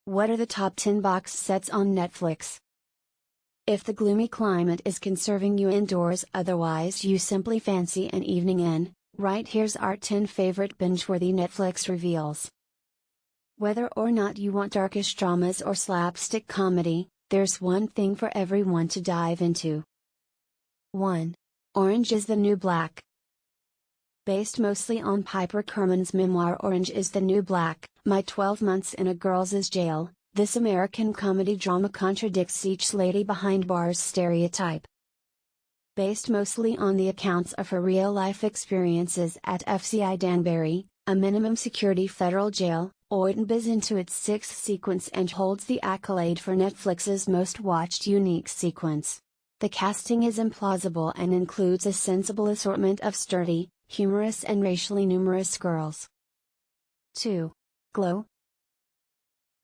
What are the top 10 box sets on Netflix? If the gloomy climate is conserving you indoors, otherwise you simply fancy an evening in, right here's our 10 favorite binge-worthy Netflix reveals. Whether or not you want darkish dramas or slapstick comedy, there's one thing for everyone to dive into. 1. Orange is the New Black. Based mostly on Piper Kerman's memoir Orange is the New Black, My 12 Months in a Girl's Jail, this American comedy drama contradicts each lady behind bars stereotype. Based mostly on the accounts of her real-life experiences at FCI Danbury, a minimum security federal jail, Orange is into its 6th sequence and holds the accolade for Netflix's most watched unique sequence. The casting is implausible and includes a sensible assortment of sturdy, humorous and racially numerous girls. 2. Glow.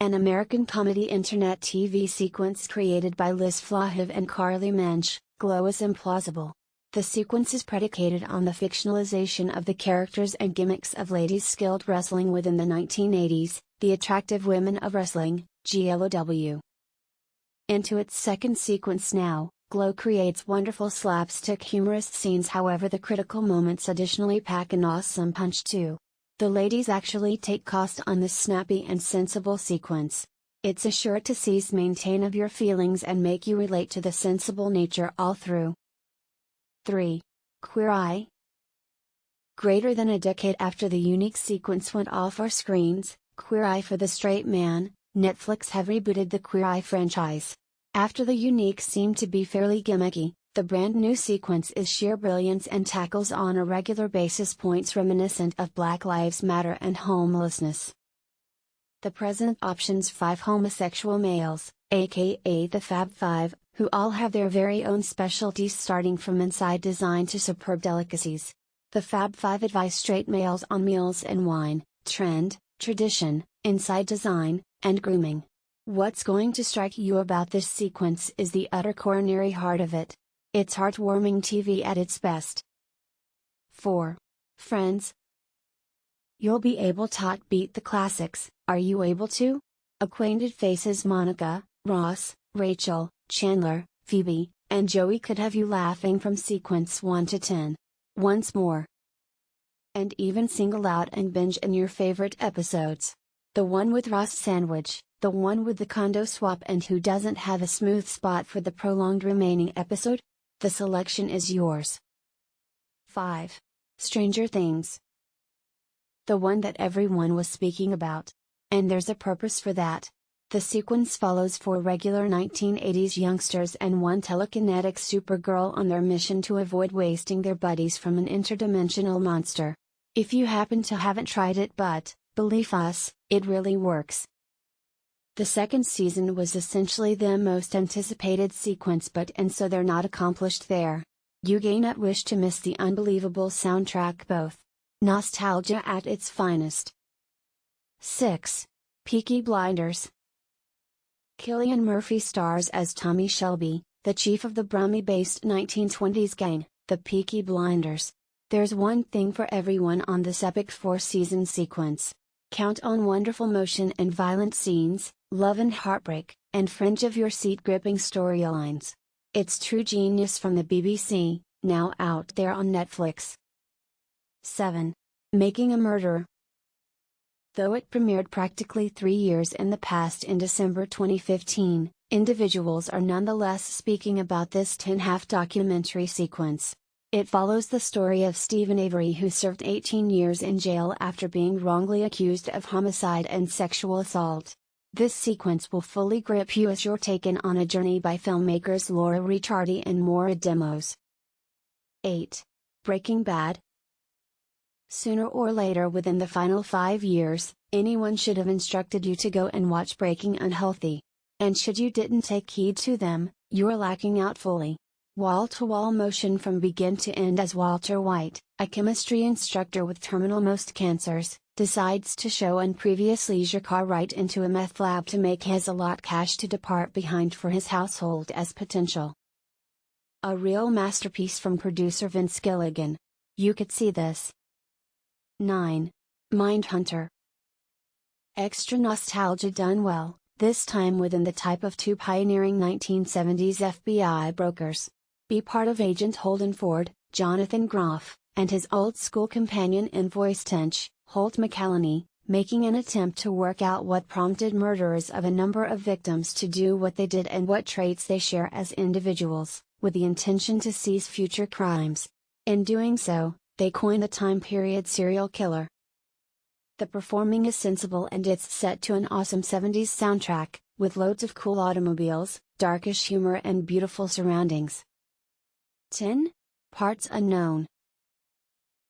An American comedy internet TV sequence created by Liz Flahiv and Carly Mensch, Glow is implausible. The sequence is predicated on the fictionalization of the characters and gimmicks of ladies skilled wrestling within the 1980s, the attractive women of wrestling, GLOW. Into its 2nd sequence now, Glow creates wonderful slapstick humorous scenes, however the critical moments additionally pack an awesome punch too. The ladies actually take cost on this snappy and sensible sequence. It's a sure to seize maintain of your feelings and make you relate to the sensible nature all through. 3. Queer Eye. Greater than a decade after the unique sequence went off our screens, Queer Eye for the Straight Man, Netflix have rebooted the Queer Eye franchise. After the unique seemed to be fairly gimmicky, the brand new sequence is sheer brilliance and tackles on a regular basis points reminiscent of Black Lives Matter and homelessness. The present options 5 homosexual males, aka the Fab Five, who all have their very own specialties starting from inside design to superb delicacies. The Fab Five advise straight males on meals and wine, trend, tradition, inside design, and grooming. What's going to strike you about this sequence is the utter coronary heart of it. It's heartwarming TV at its best. 4. Friends. You'll be able to beat the classics, are you able to? Acquainted faces Monica, Ross, Rachel, Chandler, Phoebe, and Joey could have you laughing from sequence 1 to 10. Once more. And even single out and binge in your favorite episodes. The one with Ross Sandwich, the one with the condo swap, and who doesn't have a smooth spot for the prolonged remaining episode? The selection is yours. 5. Stranger Things. The one that everyone was speaking about. And there's a purpose for that. The sequence follows 4 regular 1980s youngsters and one telekinetic supergirl on their mission to avoid wasting their buddies from an interdimensional monster. If you happen to haven't tried it, but, believe us, it really works. The 2nd season was essentially the most anticipated sequence, and so they're not accomplished there. You gain not wish to miss the unbelievable soundtrack, both. Nostalgia at its finest. 6. Peaky Blinders. Cillian Murphy stars as Tommy Shelby, the chief of the Brummy-based 1920s gang, the Peaky Blinders. There's one thing for everyone on this epic 4-season sequence. Count on wonderful motion and violent scenes, love and heartbreak, and fringe-of-your-seat gripping storylines. It's true genius from the BBC, now out there on Netflix. 7. Making a Murderer. Though it premiered practically 3 years in the past in December 2015, individuals are nonetheless speaking about this 10-half documentary sequence. It follows the story of Stephen Avery, who served 18 years in jail after being wrongly accused of homicide and sexual assault. This sequence will fully grip you as you're taken on a journey by filmmakers Laura Ricciardi and Maura Demos. 8. Breaking Bad. Sooner or later within the final 5 years, anyone should have instructed you to go and watch Breaking Unhealthy. And should you didn't take heed to them, you're lacking out fully. Wall-to-wall motion from begin to end as Walter White, a chemistry instructor with terminal most cancers, decides to show an previous leisure car right into a meth lab to make his a lot cash to depart behind for his household as potential. A real masterpiece from producer Vince Gilligan. You could see this. 9. Mindhunter. Extra nostalgia done well, this time within the type of two pioneering 1970s FBI brokers. Be part of Agent Holden Ford, Jonathan Groff, and his old-school companion in voice Tench, Holt McCallany, making an attempt to work out what prompted murderers of a number of victims to do what they did and what traits they share as individuals, with the intention to cease future crimes. In doing so, they coin the time period serial killer. The performing is sensible and it's set to an awesome 70s soundtrack, with loads of cool automobiles, darkish humor and beautiful surroundings. 10. Parts unknown.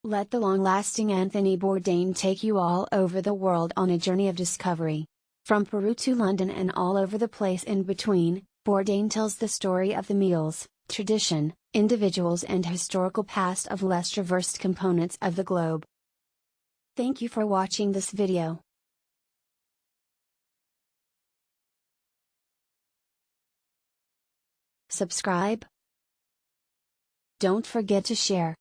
Let the long-lasting Anthony Bourdain take you all over the world on a journey of discovery. From Peru to London and all over the place in between, Bourdain tells the story of the meals, tradition, individuals and historical past of less traversed components of the globe. Thank you for watching this video. Subscribe. Don't forget to share.